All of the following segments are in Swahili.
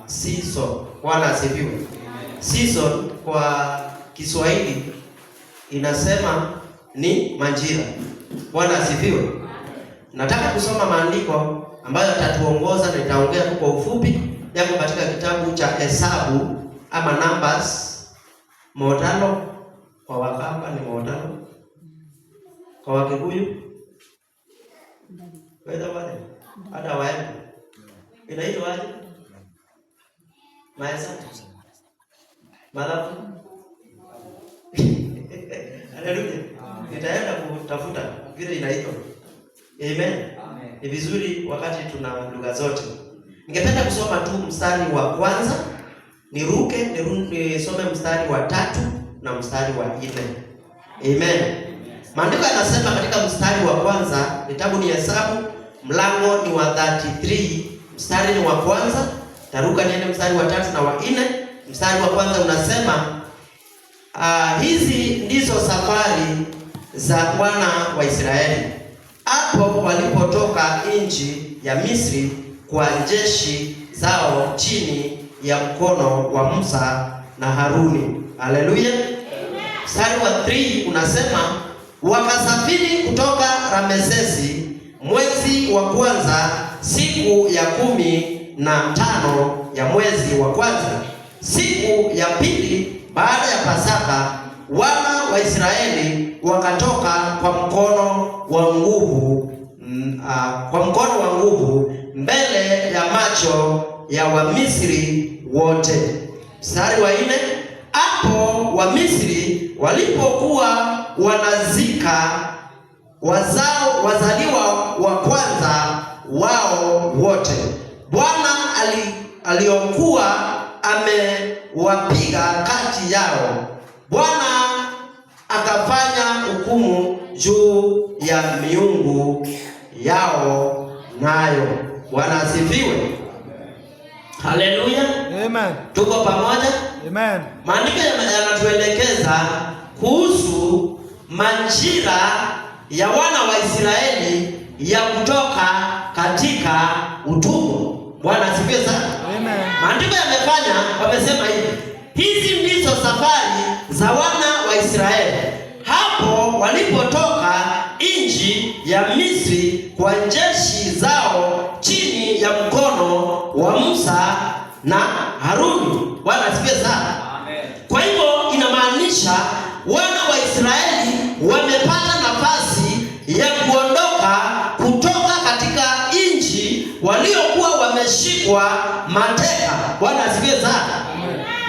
season. Bwana asifiwe. Season kwa Kiswahili inasema ni majira. Bwana asifiwe. Nataka kusoma maandiko ambayo yatatuongoza na nitaongea tu kwa ufupi. Yako katika kitabu cha Hesabu ama Numbers Motano kwa Wakamba ni Motano. Kwa Wakikuyu wale hata waende inaitwa aje? Maesa Malafu. Haleluya. Nitaenda kutafuta vile inaitwa. Amen. Ni vizuri wakati tuna lugha zote. Ningependa kusoma tu mstari wa kwanza, niruke nisome mstari wa 3 na mstari wa 4. Amen. Maandiko yanasema katika mstari wa kwanza, kitabu ni Hesabu, mlango ni wa 33, mstari ni wa kwanza, taruka niende mstari wa 3 na wa 4. Mstari wa kwanza unasema hizi ndizo safari za wana wa Israeli hapo walipotoka nchi ya Misri kwa jeshi zao chini ya mkono wa Musa na Haruni. Haleluya. Mstari wa 3 unasema wakasafiri kutoka Ramesesi mwezi wa kwanza siku ya 15 ya mwezi wa kwanza, siku ya pili baada ya Pasaka, wana wa Israeli wakatoka kwa mkono wa nguvu mbele ya macho ya Wamisri wote. Mstari wa 4, hapo Wamisri walipokuwa wanazika wazaliwa wa kwanza wao wote, Bwana aliokuwa amewapiga kati yao, Bwana akafanya hukumu juu ya miungu yao nayo. Bwana asifiwe. Haleluya. Amen. Tuko pamoja? Amen. Maandiko yanatuelekeza kuhusu majira ya wana wa Israeli ya kutoka katika utumwa. Bwana asifiwe sana. Amen. Maandiko wamesema hivi, hizi ndizo safari za wana wa Israeli hapo walipotoka nchi ya Misri kwa jeshi zao chini ya mkono wa Musa na Haruni. Bwana asifiwe sana. Amen. Kwa hivyo inamaanisha wana wa Israeli wamepata nafasi ya kuondoka kutoka katika nchi waliokuwa wameshikwa mateka. Bwana asifiwe sana.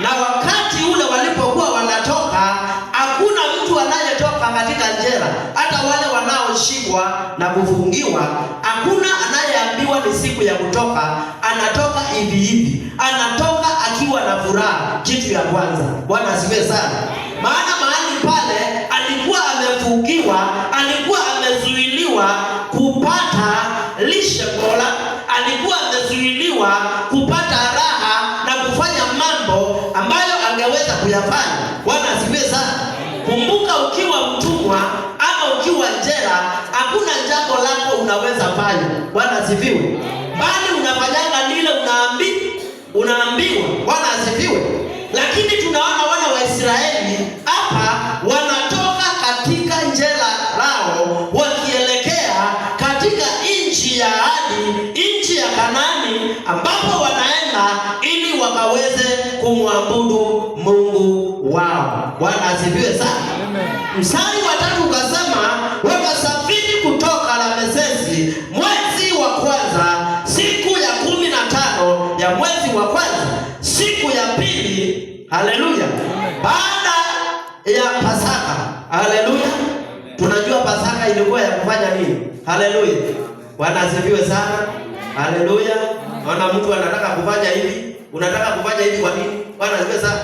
Na wakati ule walipokuwa wanatoka, hakuna mtu anayetoka katika jela. Hata wale wanaoshikwa na kufungiwa, hakuna anayeambiwa ni siku ya kutoka. Anatoka hivi hivi, anatoka akiwa na furaha. Kitu ya kwanza. Bwana asifiwe sana. Maana mahali pale alikuwa amefungiwa, alikuwa amezuiliwa kupata lishe bora, alikuwa amezuiliwa kupata raha na kufanya mambo ambayo angeweza kuyafanya. Bwana asifiwe sana. Kumbuka, ukiwa mtumwa ama ukiwa jela, hakuna jambo lako unaweza fanya. Bwana asifiwe. Bali unafanyanga lile unaambiwa. Bwana asifiwe. Lakini tunaona wana wa Israeli hapa wanatoka katika jela lao wakielekea katika nchi ya ahadi, nchi ya Kanaani, ambapo wanaenda ili wakaweze kumwabudu Mungu wao. Bwana asifiwe sana. Mstari wa 3 ukasema wakasafiri kutoka Ramesesi mwezi wa kwanza siku ya 15 ya mwezi wa kwanza, siku ya pili. Haleluya. Baada ya Pasaka. Haleluya. Tunajua Pasaka ilikuwa ya kufanya nini? Haleluya. Bwana asifiwe sana. Haleluya. Naona mtu anataka kufanya hivi, unataka kufanya hivi kwa nini? Bwana asifiwe sana.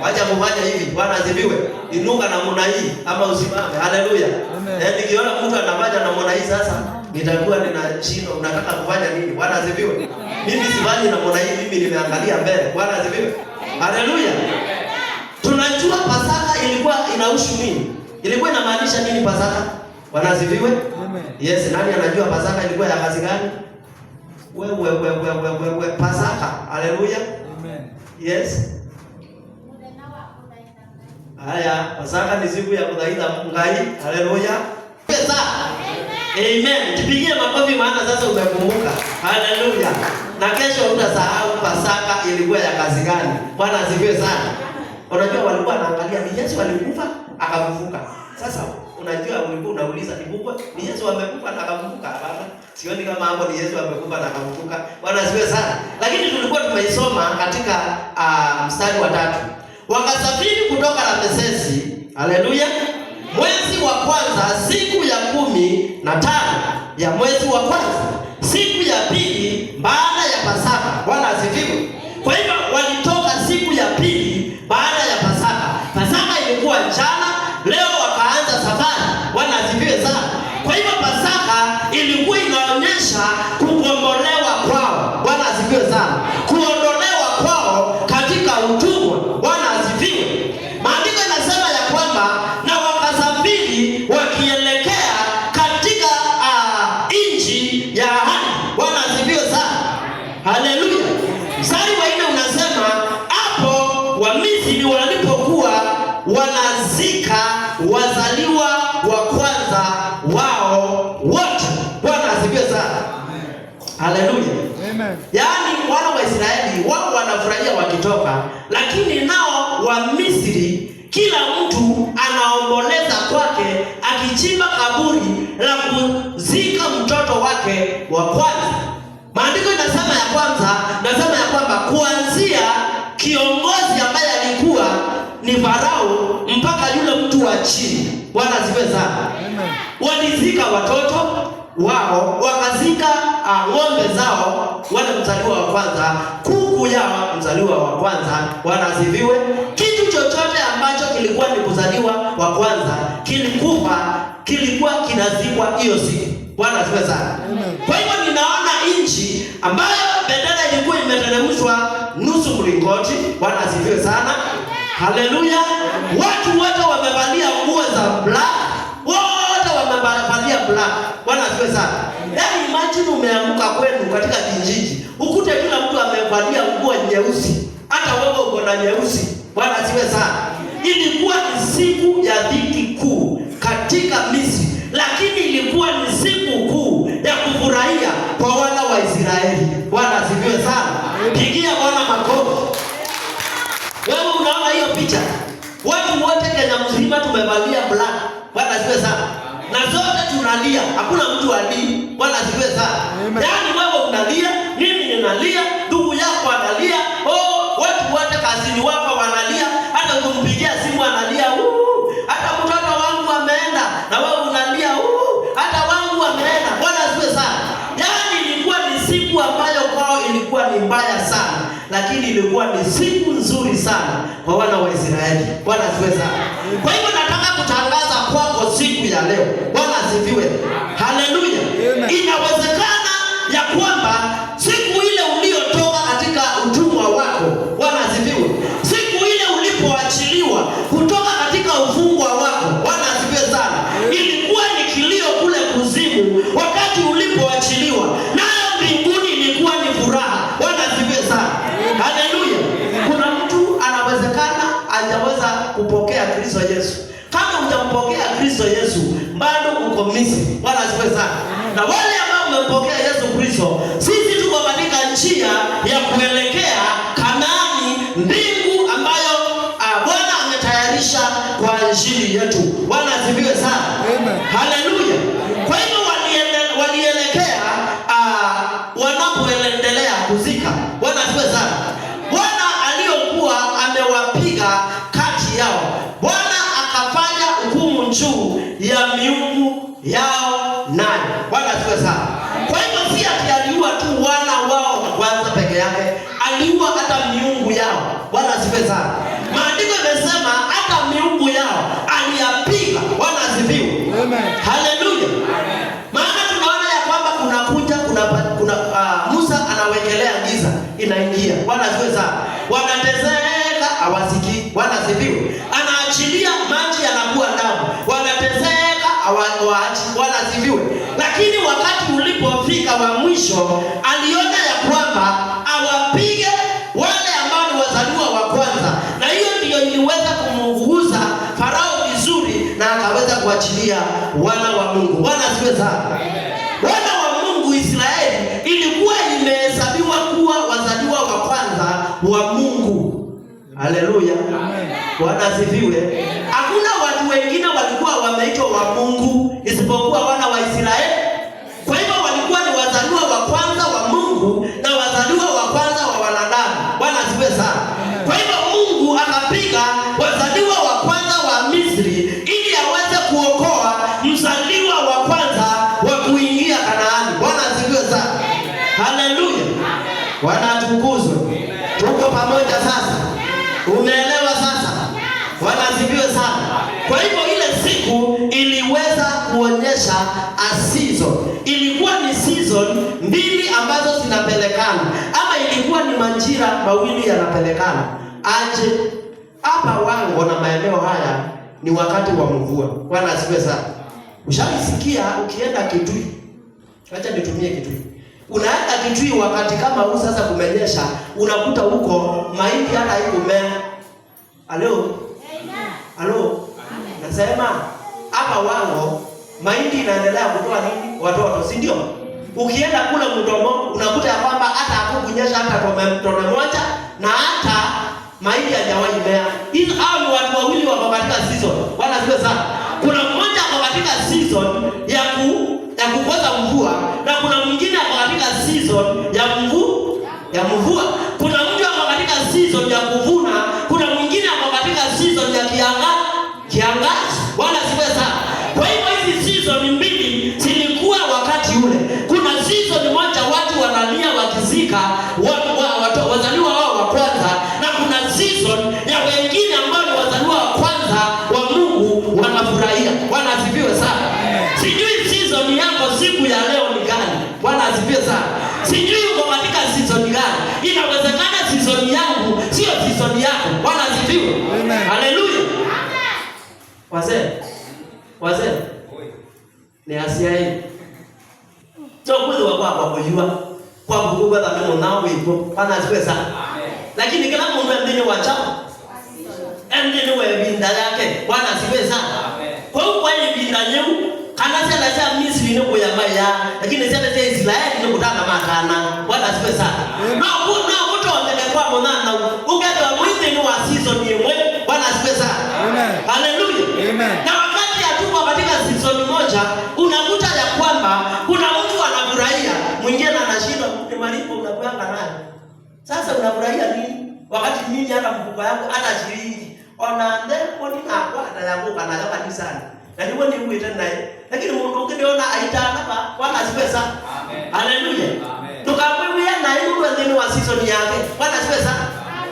Wacha kufanya hivi. Bwana asifiwe. Inuka na namna hii ama usimame. Haleluya. Nikiona mtu anafanya na namna hii sasa, nitakuwa ninashindwa unataka kufanya nini? Bwana asifiwe. Mimi sifanyi na namna hii, mimi nimeangalia mbele. Bwana asifiwe. Haleluya. Tunajua Pasaka ilikuwa inahusu nini? Ilikuwa inamaanisha nini Pasaka? Bwana asifiwe. Yes, nani anajua Pasaka ilikuwa ya kazi gani? wewe Pasaka. Haleluya. Amen. Yes. Haya, Pasaka ni siku ya kudhaida Mungai. Haleluya. Pesa. Amen. Tupigie makofi maana sasa umekumbuka. Haleluya. Na kesho utasahau Pasaka ilikuwa ya kazi gani. Bwana asifiwe sana. Unajua walikuwa wanaangalia ni Yesu alikufa akafufuka. Sasa unajua ulikuwa unauliza ni Yesu amekufa na akafufuka? Hapana. Sioni kama hapo ni Yesu amekufa na akafufuka. Bwana asifiwe sana. Lakini tulikuwa tumeisoma katika mstari wa 3. Wakasafiri kutoka Ramesesi. Haleluya. Mwezi wa kwanza siku ya 15 ya mwezi wa kwanza, siku ya pili baada ya Pasaka. Bwana asifiwe. Kwa hivyo walitoka siku ya pili baada ya Pasaka. Pasaka ilikuwa jana, leo wakaanza safari. Bwana asifiwe sana. Kwa hivyo Pasaka ilikuwa inaonyesha kukombolewa kwao. Bwana asifiwe sana. Kuondolewa kwao katika utumwa. Bwana asifiwe. Maandiko yanasema ya kwamba na wakasafiri wakielekea katika nchi ya ahadi. Bwana asifiwe sana. Haleluya. Mstari wa 4 unasema hapo Wamisri walipokuwa wanazika wazaliwa wa kwanza wao wote. Bwana asifiwe sana. Haleluya. Amen. Yaani wana wa Israeli wao wanafurahia wakitoka, lakini nao wa Misri kila mtu anaomboleza kwake akichimba kaburi la kuzika mtoto wake wa kwanza. Maandiko nasema ya kwamba kuanzia kiongozi ambaye alikuwa ni Farao mpaka yule mtu wa chini. Bwana asifiwe sana. Walizika watoto wao, wakazika ng'ombe zao, wale mzaliwa wa kwanza, kuku yao mzaliwa wa kwanza. Bwana asifiwe. Kitu chochote ambacho kilikuwa ni kuzaliwa wa kwanza kilikuwa kinazikwa hiyo siku. Bwana asifiwe sana. Kwa hivyo ninaona nchi ambayo bendera ilikuwa imeteremshwa nusu mlingoti. Bwana asifiwe sana. Haleluya. Watu wote wamevalia nguo za black. Wote wamevalia black. Bwana asifiwe sana. Yaani imagine umeamka kwenu katika kijiji, ukute kila mtu amevalia nguo nyeusi. Hata wewe uko na nyeusi. Bwana asifiwe sana. Ilikuwa ni siku ya dhiki kuu katika Misri, lakini ilikuwa ni siku kuu ya kufurahia kwa wana wa Israeli. Bwana asifiwe sana. Pigia Bwana makofi. Wewe unaona hiyo picha? Watu wote Kenya mzima tumevalia black. Bwana asifiwe sana. Na zote tunalia, hakuna mtu alii. Bwana asifiwe sana. Yaani wewe unalia, mimi ninalia, ndugu yako analia, watu wote kazini wako wanalia, hata ukimpigia simu analia, hata mtoto wangu ameenda na wewe unalia, hata wangu ameenda. Bwana asifiwe sana. Yaani ilikuwa ni siku ambayo kwao ilikuwa ni mbaya sana, lakini ilikuwa ni siku nzuri sana kwa wana wa Israeli. Bwana asifiwe sana. Kwa hivyo nataka kutangaza kwako siku ya leo. Bwana asifiwe. Haleluya. Inawezekana ya kwamba siku ile uliotoka katika utumwa wako, Bwana asifiwe, siku ile ulipoachiliwa kutoka katika ufungwa wako, Bwana asifiwe sana, ilikuwa ni kilio kule kuzimu wakati ulipoachiliwa, nayo mbinguni ilikuwa ni furaha. Bwana asifiwe sana. Haleluya. Kuna mtu anawezekana hajaweza kupokea Kristo Yesu. Kama hujampokea Kristo Yesu, bado uko Misri. Bwana asifiwe sana. Na wale ambao wamempokea Yesu Kristo, sisi tuko katika njia ya kuelekea Kanaani, mbingu ambayo Bwana ametayarisha kwa ajili yetu. Bwana asifiwe sana. Haleluya. Kwa hivyo walielekea wanapoendelea kuzika. Bwana asifiwe sana. Bwana aliyokuwa amewapiga kati yao, Bwana akafanya hukumu juu ya miungu yao nayo. Bwana asifiwe sana. Kwa hivyo si ati aliua tu wana wao kwanza peke yake, aliua hata miungu yao. Bwana asifiwe sana. Maandiko yamesema hata miungu yao aliyapiga. Bwana asifiwe. Haleluya. Maana tunaona ya kwamba kuna Musa anawekelea giza inaingia. Bwana asifiwe sana. Wanateseka hawasikii. Bwana asifiwe. Anaachilia maji yanakuwa damu. Wanateseka hawaachi. Bwana asifiwe. Lakini wakati ulipofika wa mwisho aliona kuingia wana wa Mungu. Bwana asifiwe sana. Wana wa Mungu Israeli ilikuwa imehesabiwa kuwa wazaliwa wa kwanza wa Mungu. Haleluya. Bwana asifiwe. Hakuna watu wengine walikuwa wameitwa wa Mungu isipokuwa wana wa Israeli. Kwa hivyo walikuwa ni wazaliwa wa kwanza wa Mungu na wazaliwa wa kwanza wa wanadamu. Bwana asifiwe sana. Kwa hivyo Mungu akapiga wazaliwa wa kwanza wa Misri ili aweze kuokoa mzaliwa wa kwanza wa kuingia Kanaani. Bwana asifiwe sana. Haleluya. Bwana atukuzwe. Tuko pamoja sasa. Umeelewa sasa? Bwana asifiwe sana. Kwa hivyo ile siku iliweza kuonyesha a season. Ilikuwa ni season mbili ambazo zinapelekana, ama ilikuwa ni majira mawili yanapelekana. Aje hapa wango na maeneo haya ni wakati wa mvua. Bwana asifiwe sana. Ushasikia ukienda Kitui? Acha nitumie Kitui. Unaenda Kitui wakati kama huu sasa kumenyesha, unakuta huko mahindi hata haikumea. Halo? Halo? Nasema hapa wango mahindi inaendelea kutoa nini? Watoto, si ndio? Ukienda kule Mdomo unakuta ya kwamba hata hakukunyesha hata tone moja na hata mahindi hajawahi mea. Hizo hao ni watu wawili wako katika season. Bwana asifiwe sana. Kuna mmoja ako katika season ya kukosa mvua na kuna mwingine ako katika season ya mvua. Kuna mtu ako katika season ya kuvuna, kuna mwingine ako katika season ya kiangazi. Bwana asifiwe sana. Kwa hivyo hizi season mbili zilikuwa wakati ule. Kuna season moja watu wanalia wakizika wazaliwa wao wa kwanza, na kuna season ya wengine ambao ni wazaliwa wa kwanza wa Mungu wanafurahia. Bwana asifiwe sana. Sijui season yako siku ya leo ni gani? Bwana asifiwe sana. Sijui uko katika season gani? Inawezekana season yangu sio season yako. Bwana asifiwe. Haleluya. Wazee. Ni asia hii. Sio kweli kwa kujua. Kwa kujua hata mimi nao hivyo. Bwana asifiwe sana. Lakini kila mtu ndiye wachao. Ndiye wewe binda yake. Bwana asifiwe sana. Kwa hiyo kwa hiyo binda yenu kana sasa Misri ni kwa maya, lakini sasa Israeli ni kutana matana. Bwana asifiwe sana. Na mtu kwa monana ukata mwezi ni wa season yemwe. Bwana asifiwe sana. Haleluya. Na wakati hatuko katika season moja, unakuta ya kwamba kuna mtu anafurahia, mwingine anashinda, ni malipo unapanga naye. Sasa unafurahia nini? Wakati mimi hata mfuko yangu hata shilingi. Ona ndipo ninakwenda yangu kana kanisani. Na ndipo ni uite naye. Lakini Mungu ukiona aitana hapa, Bwana asifiwe sana. Haleluya. Tukamwambia na yule ndani wa season yake. Bwana asifiwe sana.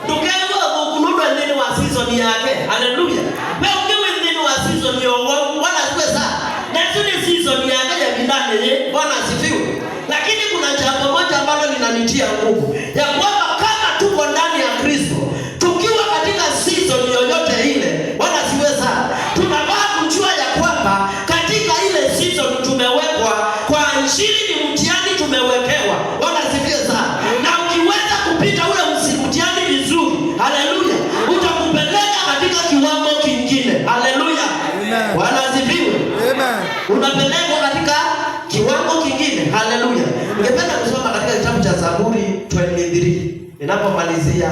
Tukaanza kununua ndani wa season yake. Haleluya. Wewe ukiwa ndani wa season yako, Bwana asifiwe sana. Na tuni season yake ya bindane yeye, Bwana asifiwe. Lakini kuna jambo moja ambalo linanitia nguvu. Ya kwamba kama tuko ndani ya Kristo, tukiwa katika season yoyote ile, Bwana asifiwe sana. Tunafaa kujua ya kwamba katika ile season tumewekwa kwa injili, ni mtihani tumewekewa. Bwana asifiwe sana. Na ukiweza kupita ule mtihani vizuri, haleluya, utakupeleka katika kiwango kingine. Haleluya. Bwana asifiwe. Amen. Unapelekwa katika kiwango kingine. Haleluya. Ningependa kusoma katika kitabu cha Zaburi 23. Ninapomalizia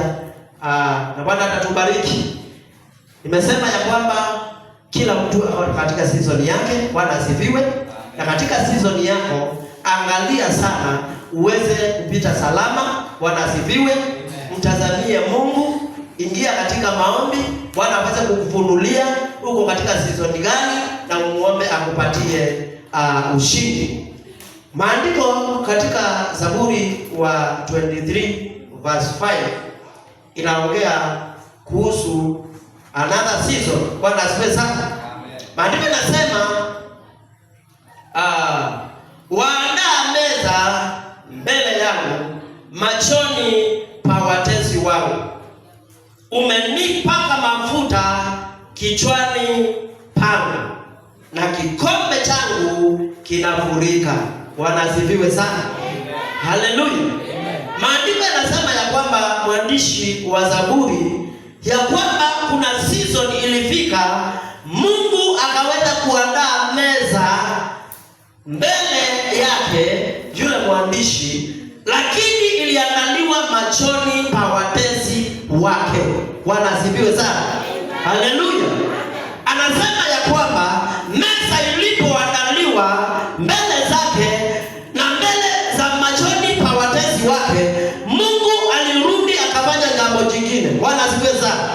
na Bwana atatubariki. Nimesema ya kwamba kila mtu katika season yake. Bwana asifiwe. Na katika season yako angalia sana uweze kupita salama. Bwana asifiwe. Mtazamie Mungu, ingia katika maombi, Bwana aweze kukufunulia uko katika season gani, na muombe akupatie ushindi. Maandiko katika Zaburi wa 23 verse 5 inaongea kuhusu another season. Bwana asifiwe sana. Maandiko yanasema waandaa meza mbele yangu machoni pa watesi wangu, umenipaka mafuta kichwani pangu, na kikombe changu kinafurika. Bwana asifiwe sana. Haleluya. Maandiko yanasema ya kwamba mwandishi wa Zaburi ya kwamba kuna season ilifika, Mungu akaweza kuandaa mbele yake yule mwandishi, lakini iliandaliwa machoni pa watesi wake. Bwana asifiwe sana. Haleluya. Anasema ya kwamba meza ilipoandaliwa mbele zake na mbele za machoni pa watesi wake, Mungu alirudi akafanya jambo jingine. Bwana asifiwe sana.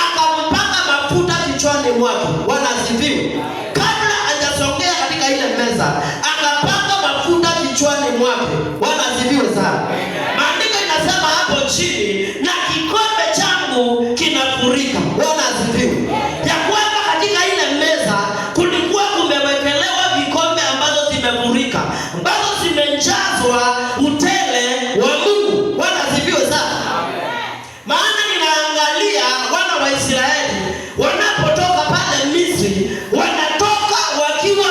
Akampaka mafuta kichwani mwake. Bwana asifiwe. Kabla hajasongea katika ile meza, akapaka mafuta kichwani mwake. Bwana asifiwe sana. Maandiko inasema hapo chini, na kikombe changu kinafurika. Bwana asifiwe. Ya kwamba katika ile meza kulikuwa kumewekelewa vikombe ambazo zimefurika, ambazo zimejazwa utele wa Mungu. Bwana asifiwe sana. Maana ninaangalia wana wa Israeli wanapotoka pale Misri, wanatoka wakiwa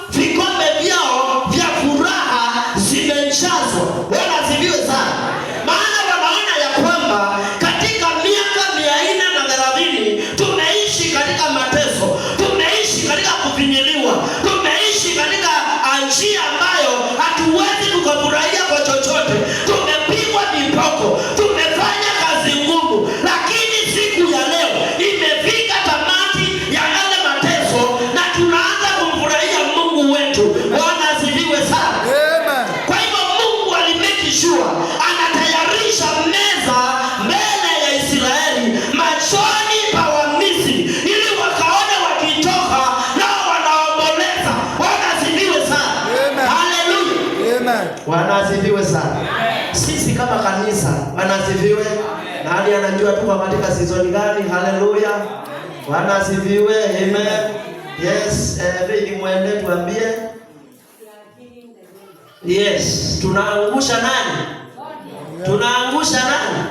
vikombe vyao vya furaha zimejazwa. Bwana asifiwe sana. Maana wanaona ya kwamba katika miaka 430 tumeishi katika mateso, tumeishi katika kufinyiliwa, tumeishi katika njia ambayo hatuwezi tukafurahia kwa chochote, tumepigwa viboko, tumefanya kazi ngumu, lakini siku ya leo imefika tamati ya yale mateso na tunaanza kumfurahia Mungu wetu. Bwana asifiwe sana. Kwa hivyo Mungu alimake sure anatayarisha meza mbele ya Israeli machoni pa Wamisri, ili wakaona wakitoka nao wanaomboleza. Bwana asifiwe sana. Haleluya. Bwana asifiwe sana. Sisi kama kanisa, Bwana asifiwe. Nani anajua tuko katika season gani? Haleluya. Bwana asifiwe. Amen. Yes, hivi mwende tuambie. Yes, tunaangusha nani? Tunaangusha nani?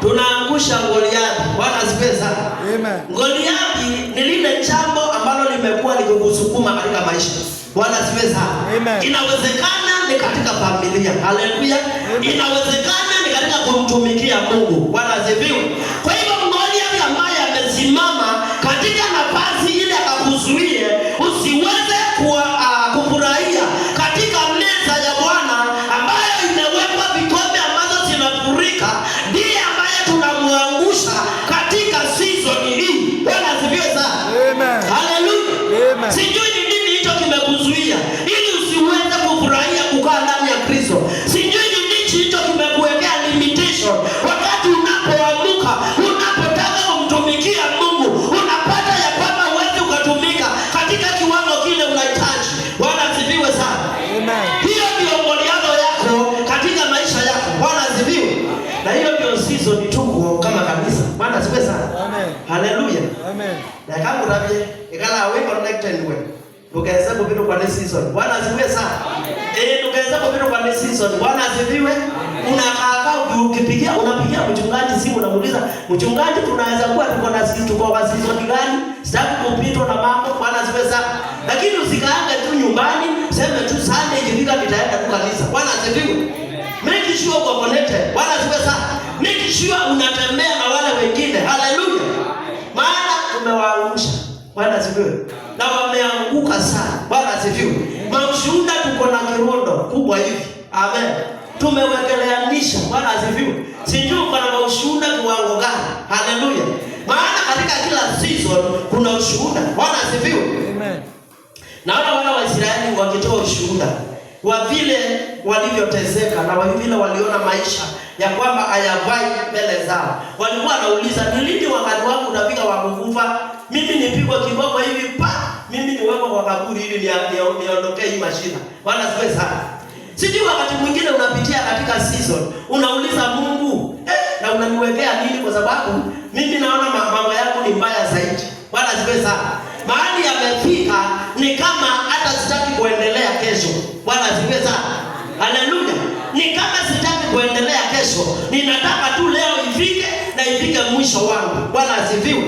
Tunaangusha Goliathi. Bwana asifiwe sana. Amen. Goliathi ni lile jambo ambalo limekuwa likikusukuma katika maisha. Bwana asifiwe sana. Amen. Inawezekana ni katika familia. Haleluya. Inawezekana ni katika kumtumikia Mungu. Bwana asifiwe. Kwa hivyo Goliathi ambaye amesimama katika nafasi ile akakuzuie usiweze kufurahia katika meza ya Bwana ambayo imewekwa vikombe ambazo zinafurika, ndiye ambaye tunamwangusha katika season hii. Bwana asifiwe sana. Amen. Haleluya. Amen. Sijui ni nini hicho kimekuzuia ili usiweze kufurahia kukaa ndani ya Kristo. Sijui ni nini hicho kimekuwekea limitation. Wakati unapoamuka, unapotaka kumtumikia Mungu, unapata ya kwamba huwezi ukatumika katika kiwango kile unahitaji. Bwana asifiwe sana. Amen. Hiyo ndio ngoliano yako katika maisha yako. Bwana asifiwe. Na hiyo ndio season tuko kama kanisa. Bwana asifiwe sana. Amen. Haleluya. Amen. Na kama rabie ikala we connected we. Tukaweza kupita kwa this season. Bwana asifiwe sana. Tukaweza kupita kwa this season. Bwana asifiwe. Unakaa ukipigia unapigia mchungaji simu unamuuliza, mchungaji tunaweza kuwa tuko na sisi tuko kwa season gani? Sitaki kupitwa na mambo. Bwana asifiwe sana. Lakini usikaange tu nyumbani, sema tu Sunday ikifika nitaenda tu kanisa. Bwana asifiwe. Make sure uko connected. Bwana asifiwe sana. Make sure unatembea na wale wengine. Haleluya. Maana tumewaangusha. Bwana asifiwe. Na wameanguka sana. Bwana asifiwe. Maushuhuda tuko na kirundo kubwa hivi. Amen. Tumewekeleanisha. Bwana asifiwe. Sijui uko na maushuhuda kiwango gani. Haleluya. Maana katika kila season kuna ushuhuda. Bwana asifiwe. Amen. Naona wana wa Israeli wakitoa ushuhuda wa vile walivyoteseka na wa vile waliona maisha ya kwamba hayavai mbele zao. Walikuwa wanauliza, ni lini wakati wangu unafika wa kukufa? Mimi nipigwe kiboko hivi mimi niwekwe kwa kaburi ili niondokee hii mashina. Bwana asifiwe sana. Sijui wakati mwingine unapitia katika season, unauliza Mungu, na unaniwekea nini? Kwa sababu mimi naona mambo yangu ni mbaya zaidi. Bwana asifiwe sana. Mahali yamefika ni kama hata sitaki kuendelea kesho. Bwana asifiwe sana. Haleluya. Ni kama sitaki kuendelea kesho. Ninataka tu leo ifike na ifike mwisho wangu. Bwana asifiwe.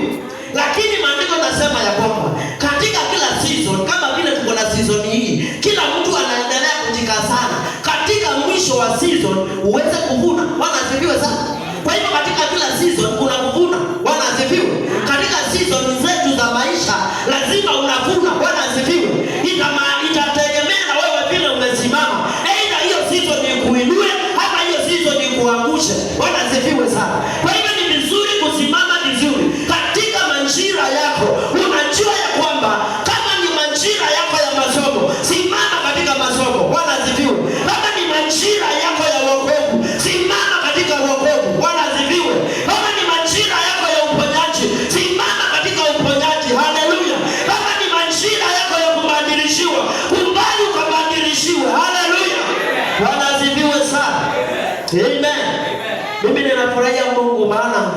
Lakini maandiko yanasema ya kwamba katika kila season, kama vile tuko na season hii, kila mtu anaendelea kujikazana katika mwisho wa season uweze kuvuna. Bwana asifiwe sana. Kwa hivyo katika kila season kuna kuvuna. Bwana asifiwe. Katika season zetu za maisha lazima unavuna. Bwana asifiwe. Itategemea na wewe Bwana asifiwe sana. Kwa hivyo ni vizuri kusimama vizuri katika majira yako. Unajua ya kwamba kama ni majira yako ya masomo, simama katika masomo. Bwana asifiwe. Kama ni majira yako ya wokovu, simama katika wokovu. Bwana asifiwe. Kama ni majira yako ya uponyaji, simama katika uponyaji. Haleluya. Kama ni majira yako ya kubadilishiwa, kubali ukabadilishiwe. Haleluya. Bwana asifiwe sana. Amen. Mimi ninafurahia Mungu maana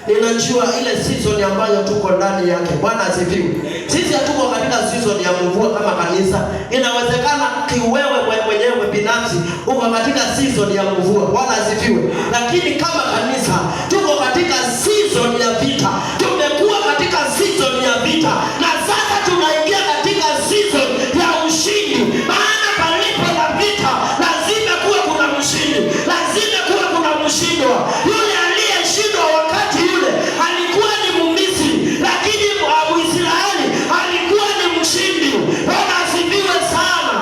ninajua ile season ambayo tuko ndani yake. Bwana asifiwe. Sisi hatuko katika season ya mvua kama kanisa. Inawezekana kiwewe mwenyewe binafsi uko katika season ya mvua. Bwana asifiwe. Lakini kama kanisa tuko katika season ya vita. Tumekuwa katika season ya vita na sasa tunaingia katika season ya ushindi. Maana palipo na vita lazima kuwa kuna mshindi. Lazima kuwa kuna mshindwa. Yule aliyeshindwa wakati yule alikuwa ni Misri, lakini Israeli alikuwa ni mshindi. Bwana asifiwe sana.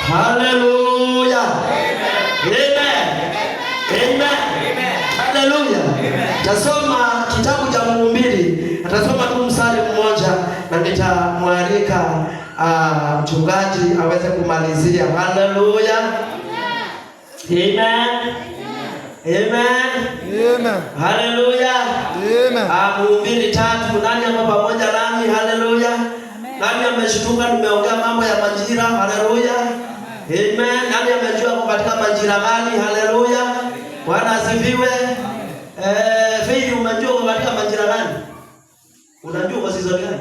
Haleluya. Amen. Amen. Haleluya. Tasoma kitabu cha Mhubiri. Atasoma tu mstari mmoja na nitamwalika mchungaji aweze kumalizia. Haleluya. Amen. Amen. Amen. Haleluya. Amen. Mhubiri 3, nani hapa pamoja nami? Haleluya. Nani ameshtuka nimeongea mambo ya majira? Haleluya. Amen. Nani amejua kwa katika majira gani? Haleluya. Bwana asifiwe. Fili, umejua kwa katika majira gani? Unajua kwa season gani?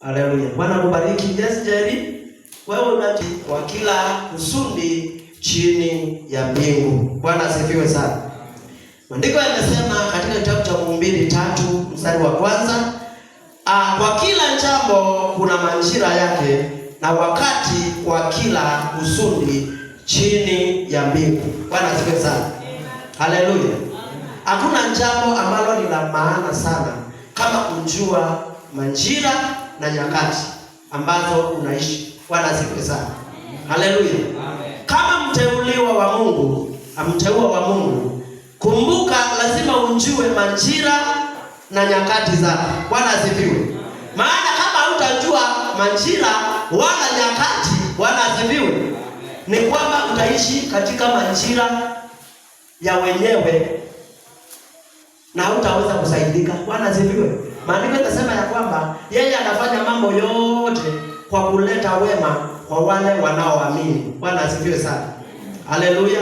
Haleluya. Bwana kubariki. Yes, Jerry. Wewe unajua kwa kila kusudi chini ya mbingu. Bwana asifiwe sana. Maandiko yanasema katika kitabu cha Mhubiri 3 mstari wa kwanza, kwa kila jambo kuna majira yake na wakati wa kila kusudi chini ya mbingu. Bwana asifiwe sana. Haleluya. Hakuna jambo ambalo ni la maana sana kama kujua majira na nyakati ambazo unaishi. Bwana asifiwe sana. Haleluya. Kama mteuliwa wa Mungu, mteua wa Mungu, kumbuka lazima unjue majira na nyakati zake. Bwana asifiwe. Maana kama hutajua majira wala nyakati, Bwana asifiwe, ni kwamba utaishi katika majira ya wenyewe na hutaweza kusaidika. Bwana asifiwe. Maandiko yanasema ya kwamba yeye anafanya mambo yote kwa kuleta wema kwa wale wanaoamini. Bwana asifiwe sana. Haleluya.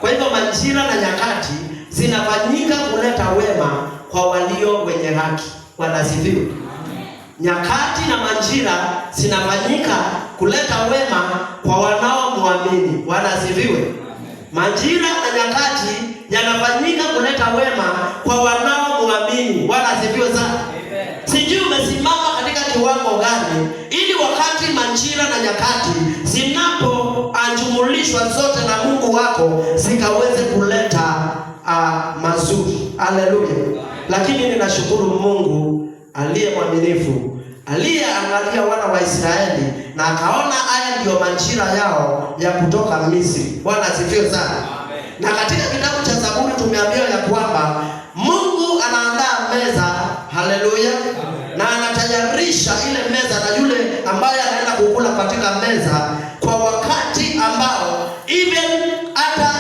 Kwa hivyo majira na nyakati zinafanyika kuleta wema kwa walio wenye haki. Bwana asifiwe. Nyakati na majira zinafanyika kuleta wema kwa wanaomwamini. Bwana asifiwe. Majira na nyakati yanafanyika kuleta wema kwa wanaomwamini. Bwana asifiwe sana. Sijui umesimama katika kiwango gani ili wakati majira na nyakati zinapoanjumulishwa zote na Mungu wako zikaweze kuleta mazuri. Haleluya. Lakini ninashukuru Mungu aliye mwaminifu, aliyeangalia wana wa Israeli na akaona haya ndio majira yao ya kutoka Misri. Bwana asifiwe sana. Na katika kitabu cha Zaburi tumeambiwa ya kwamba Mungu anaandaa meza. Haleluya. Na anatayarisha ile meza na yule ambaye anaenda kukula katika meza kwa wakati ambao even hata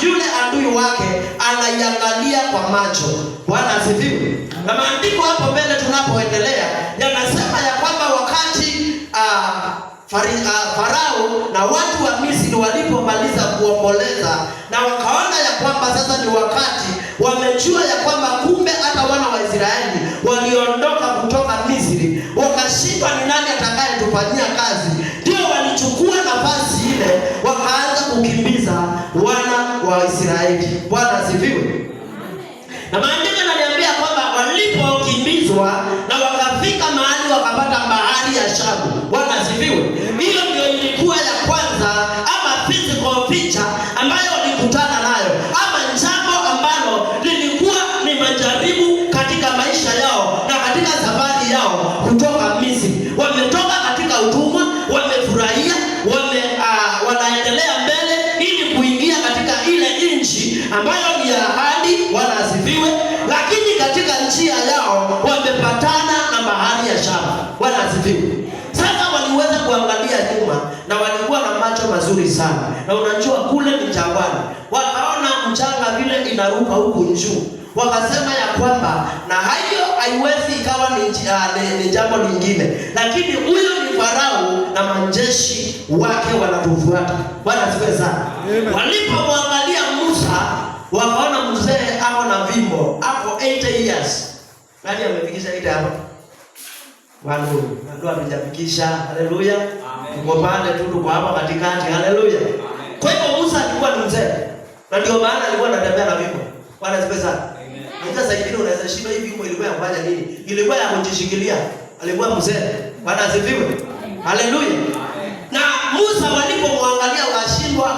yule adui wake anaiangalia kwa macho. Bwana asifiwe. Na maandiko hapo mbele tunapoendelea yanasema ya kwamba wakati Farao na watu wa Misri walipomaliza kuomboleza na wakaona ya kwamba sasa ni wakati, wamejua ya kwamba kumbe hata wana wa Israeli waliondoka kutoka Misri, wakashindwa ni nani atakayetufanyia kazi, ndio walichukua nafasi ile wakaanza kukimbiza wana wa Israeli. Bwana asifiwe. Na maandiko yananiambia kwamba walipokimbizwa na wakafika mahali wakapata bahari ya Shamu. Bwana asifiwe. Hiyo ndio ilikuwa ya kwanza ama physical picha ambayo walikutana nayo, ama jambo ambalo lilikuwa ni majaribu katika maisha yao na katika safari yao kutoka Misri. Wametoka katika utumwa, wamefurahia, wanaendelea mbele ili kuingia katika ile nchi ambayo ni ahadi. asifiwe. Lakini katika njia yao wamepatana na bahari ya Shamu. Bwana asifiwe. Sasa waliweza kuangalia nyuma na walikuwa na macho mazuri sana. Na unajua kule ni jangwani. Wakaona mchanga vile inaruka huku juu. Wakasema ya kwamba na hayo haiwezi ikawa ni jambo lingine, lakini huyo ni Farao na majeshi wake wanatufuata. Bwana asifiwe sana. Walipomwangalia Musa wakaona mzee ako na vimbo hapo 80 years. Nani amefikisha 80 hapo? Wangu ndio amejafikisha. Haleluya. Tuko pale tu, tuko hapa katikati. Haleluya. Kwa hivyo Musa alikuwa ni mzee. Na ndio maana alikuwa anatembea na vimbo. Bwana asifiwe sana. Sasa hivi unaweza shindwa hivi vimbo ilikuwa yafanya nini? Ilikuwa ya kujishikilia. Alikuwa mzee. Bwana asifiwe. Haleluya. Na Musa walipomwangalia wakashindwa,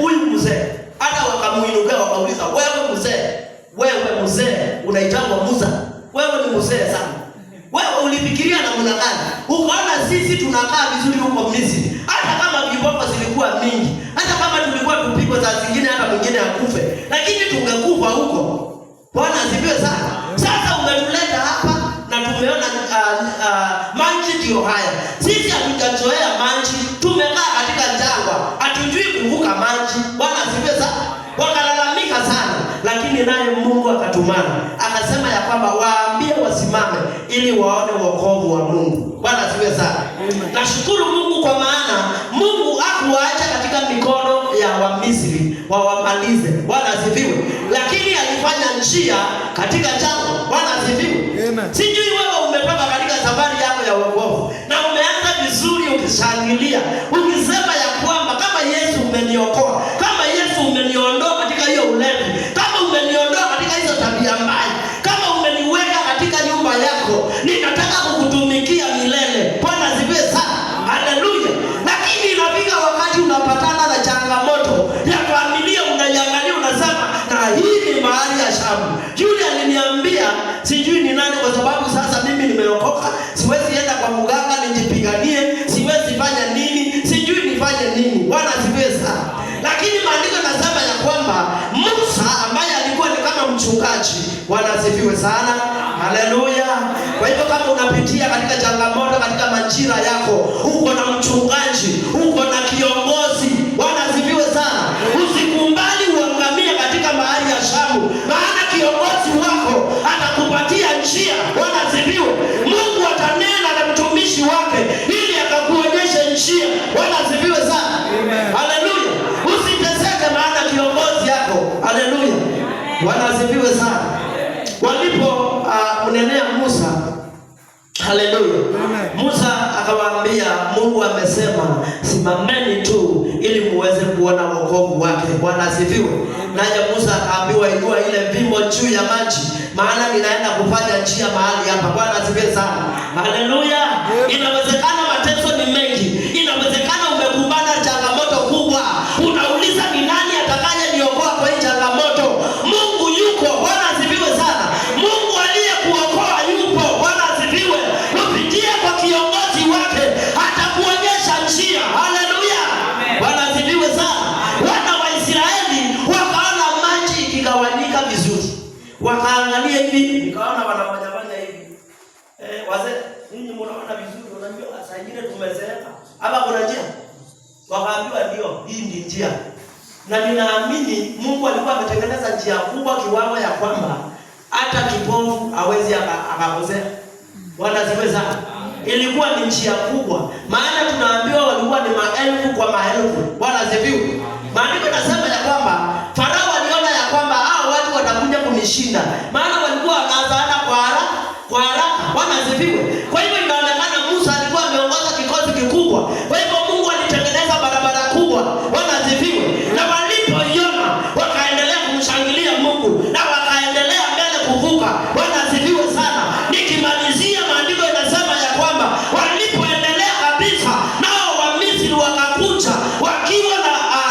huyu mzee. Hata wakamuinukia wakauliza, wewe mzee unaitangwa Musa. Wewe ni mzee sana. Wewe ulifikiria namna gani? Ukaona sisi tunakaa vizuri huko Misri. Hata kama viboko zilikuwa mingi, hata kama tulikuwa tupigwa saa zingine hata mwingine akufe, lakini tungekufa huko. Bwana asifiwe sana. Sasa umetuleta hapa na tumeona maji ndio haya. Sisi hatujazoea maji, tumekaa katika jangwa, hatujui kuvuka maji. Bwana asifiwe sana. Wakalalamika sana, lakini naye Mungu akatumana. Akasema ya kwamba waambie wasimame ili waone wokovu wa Mungu. Bwana asifiwe sana. Nashukuru Mungu kwa maana Mungu hakuwaacha katika mikono ya Wamisri wawamalize. Bwana asifiwe. Lakini alifanya njia katika jangwa. Bwana asifiwe. Sijui wewe umetoka katika safari yako ya wokovu na umeanza vizuri ukishangilia, ukisema ya kwamba kama Yesu umeniokoa, kama Yesu umeniondoa katika hiyo ulevi, kama umeniondoa katika hizo tabia mbaya, kama umeniweka katika nyumba yako, ninataka kukutumikia milele. Bwana asifiwe sana. Haleluya. Lakini inafika wakati unapatana na changamoto ya familia, unaiangalia unasema na hii ni mahali ya Shamu. Yule aliniambia sijui ni nani, kwa sababu sasa mimi nimeokoka, siwezi enda kwa mganga nijipiganie, siwezi fanya nini, sijui nifanye nini. Bwana asifiwe sana. Lakini maandiko yanasema ya kwamba Musa ambaye alikuwa ni kama mchungaji. Bwana asifiwe sana. Haleluya. Kwa hivyo kama unapitia katika changamoto katika majira yako, uko na mchungaji, uko na kiongozi. Bwana asifiwe sana. Usikumbali uangamie katika mahali ya Shamu, maana kiongozi wako atakupatia njia. Bwana asifiwe. Mungu atanena na mtumishi wake ili akakuonyeshe njia. Bwana asifiwe sana. Haleluya. Usiteseke maana kiongozi yako. Haleluya. Bwana asifiwe sana. Walipo mnenea Musa, haleluya, Musa akawaambia Mungu amesema simameni tu ili muweze kuona wokovu wake. Bwana asifiwe. Naye Musa akaambiwa inua ile vimbo juu ya maji, maana ninaenda kufanya njia mahali hapa. Bwana asifiwe sana. Haleluya. Inawezekana mateso ni mengi, inawezekana umekumbana changamoto kubwa, unauliza ni nani atakaye niokoa kwa hii changamoto. Mungu yuko. Bwana asifiwe sana. Mungu aliyekuokoa yupo. Bwana asifiwe. Kupitia kwa kiongozi wake atakuonyesha njia. Haleluya. Bwana asifiwe sana. Wana wa Israeli wakaona maji ikigawanyika vizuri, wakaangalia hivi, nikaona wanafanya hivi. Wazee ninyi mnaona vizuri, unajua saa nyingine tumezeeka hapa, kuna njia. Wakaambiwa ndio, hii ndi njia. Na ninaamini Mungu alikuwa ametengeneza njia kubwa kiwango ya kwamba hata kipofu hawezi akakosea. Bwana asifiwe sana. Ilikuwa ni njia kubwa, maana tunaambiwa walikuwa ni maelfu kwa maelfu. Bwana asifiwe. Maandiko yanasema ya kwamba Farao aliona ya kwamba hao watu watakuja kunishinda, maana walikuwa wanaanza kwa haraka. Bwana asifiwe. Kwa hivyo inaonekana Musa alikuwa ameongoza kikosi kikubwa. Kwa hivyo Mungu alitengeneza barabara kubwa. Bwana asifiwe. Na walipoiona wakaendelea kumshangilia Mungu na wakaendelea mbele kuvuka. Bwana asifiwe sana. Nikimalizia, maandiko yanasema ya kwamba walipoendelea kabisa, nao Wamisri wakakuja wakiwa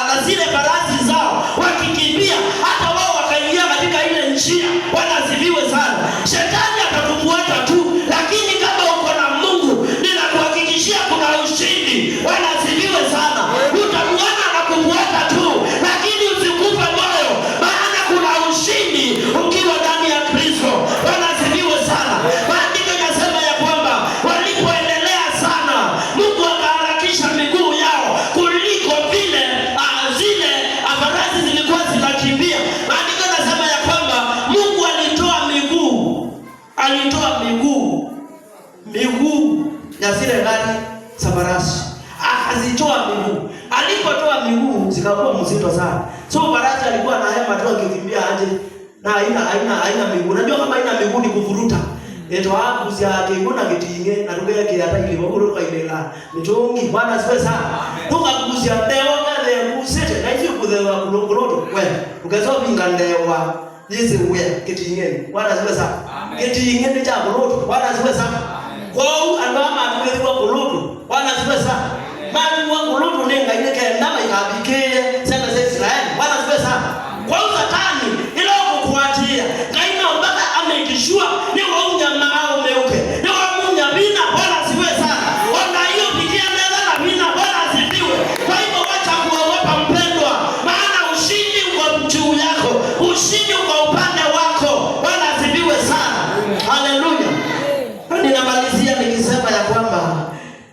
na zile farasi zao wakikimbia, hata wao wakaingia katika ile njia. Bwana asifiwe sana. Shetani atakufuata tu, lakini kama uko na Mungu ninakuhakikishia kuna ushindi. Bwana asifiwe sana. Utamuona na kufuata tu, lakini usikufe moyo, maana kuna ushindi. mzito sana. So Farasi alikuwa na hema tu akikimbia aje na haina miguu. Unajua kama haina miguu ni kuvuruta. Eto hapo sia kingona kitinge na tuge ke hata ile buru kwa ile la. Mitongi Bwana asifiwe sana. Tukakuzia ndewa ngale kusete na hiyo kuthewa kulongoloto. Wewe ukazo binga ndewa yese wewe kitinge. Bwana asifiwe sana. Kitinge ni cha kuloto. Bwana asifiwe sana. Kwa hiyo andama atuwe kuloto. Bwana asifiwe sana. Mali wa kuloto nenga ile ke ndama ikabike sana za Israeli. Bwana asifiwe sana. Kwa hiyo Satani ile kukuatia kaina mpaka amekishua ni waunya mao meuke ni wamunya bina. Bwana asifiwe sana. Ona hiyo pigia nenda na bina. Bwana asifiwe. Kwa hivyo wacha kuogopa mpendwa, maana ushindi uko juu yako, ushindi uko upande wako. Bwana asifiwe sana. Haleluya. Ninamalizia nikisema ya kwamba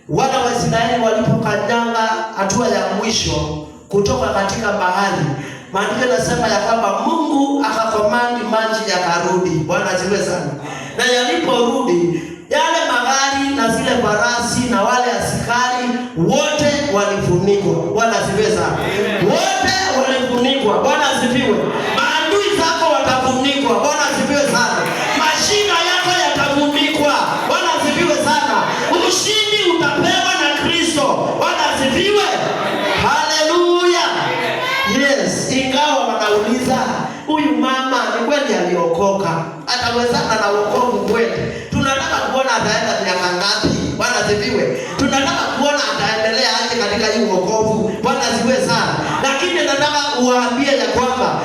wana wa Israeli walipokanyanga hatua ya mwisho kutoka katika bahari, maandiko yanasema ya kwamba Mungu akakomandi maji yakarudi. Bwana asifiwe sana. Na yaliporudi yale magari na zile farasi na wale askari wote walifunikwa. Bwana asifiwe sana. Wote walifunikwa. Bwana asifiwe. Maadui zako watafunikwa. Bwana asifiwe sana. Mashina yako yatafunikwa. Bwana asifiwe sana. Ushindi utapewa na Kristo. Bwana asifiwe. Haleluya. Yes, ingawa wanauliza huyu mama ni kweli aliokoka, atawezana na wokovu kweli? Tunataka kuona ataenda miaka ngapi? Bwana asifiwe. Tunataka kuona ataendelea aje katika hii wokovu. Bwana asifiwe sana. Lakini nataka kuwaambia ya kwamba